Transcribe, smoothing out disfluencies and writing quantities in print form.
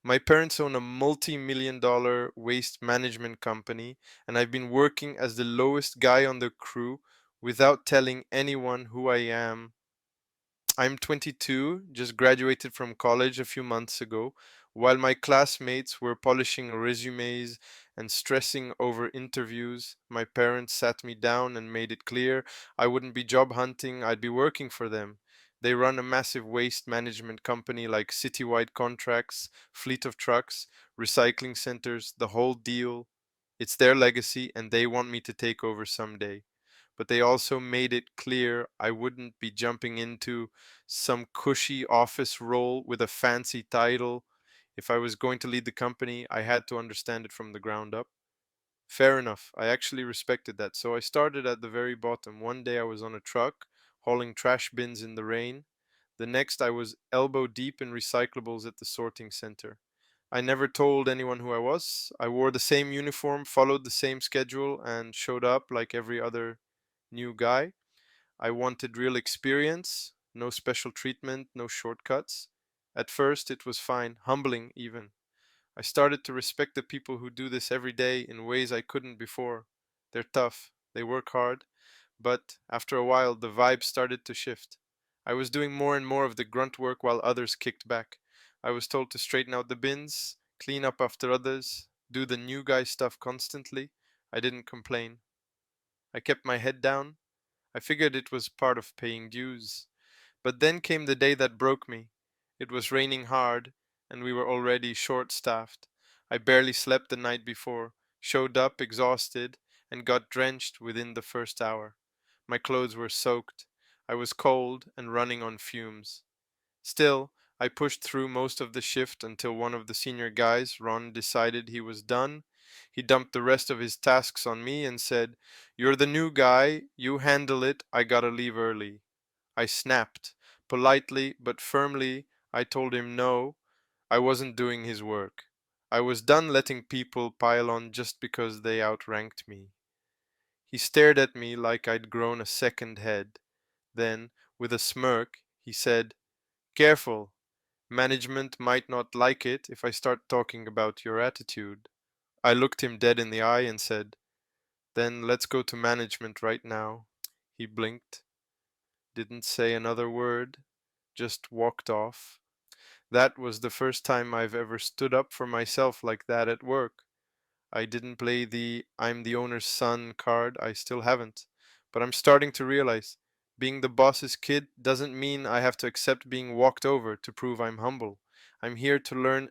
My parents own a multi-million dollar waste management company, and I've been working as the lowest guy on the crew without telling anyone who I am. I'm 22, just graduated from college a few months ago, while my classmates were polishing resumes and stressing over interviews. My parents sat me down and made it clear I wouldn't be job hunting, I'd be working for them. They run a massive waste management company like citywide contracts, fleet of trucks, recycling centers, the whole deal. It's their legacy, and they want me to take over someday, but they also made it clear I wouldn't be jumping into some cushy office role with a fancy title. If I was going to lead the company, I had to understand it from the ground up. Fair enough. I actually respected that. So I started at the very bottom. One day I was on a truck hauling trash bins in the rain. The next I was elbow deep in recyclables at the sorting center. I never told anyone who I was. I wore the same uniform, followed the same schedule, and showed up like every other new guy. I wanted real experience, no special treatment, no shortcuts. At first, it was fine, humbling even. I started to respect the people who do this every day in ways I couldn't before. They're tough, they work hard, but after a while, the vibe started to shift. I was doing more and more of the grunt work while others kicked back. I was told to straighten out the bins, clean up after others, do the new guy stuff constantly. I didn't complain. I kept my head down. I figured it was part of paying dues. But then came the day that broke me. It was raining hard, and we were already short staffed. I barely slept the night before, showed up exhausted, and got drenched within the first hour. My clothes were soaked. I was cold and running on fumes. Still, I pushed through most of the shift until one of the senior guys, Ron, decided he was done. He dumped the rest of his tasks on me and said, "You're the new guy, you handle it, I gotta leave early." I snapped. Politely but firmly, I told him no, I wasn't doing his work. I was done letting people pile on just because they outranked me. He stared at me like I'd grown a second head. Then, with a smirk, he said, "Careful. Management might not like it if I start talking about your attitude." I looked him dead in the eye and said, "Then let's go to management right now." He blinked, didn't say another word, just walked off. That was the first time I've ever stood up for myself like that at work. I didn't play the "I'm the owner's son" card, I still haven't. But I'm starting to realize being the boss's kid doesn't mean I have to accept being walked over to prove I'm humble. I'm here to learn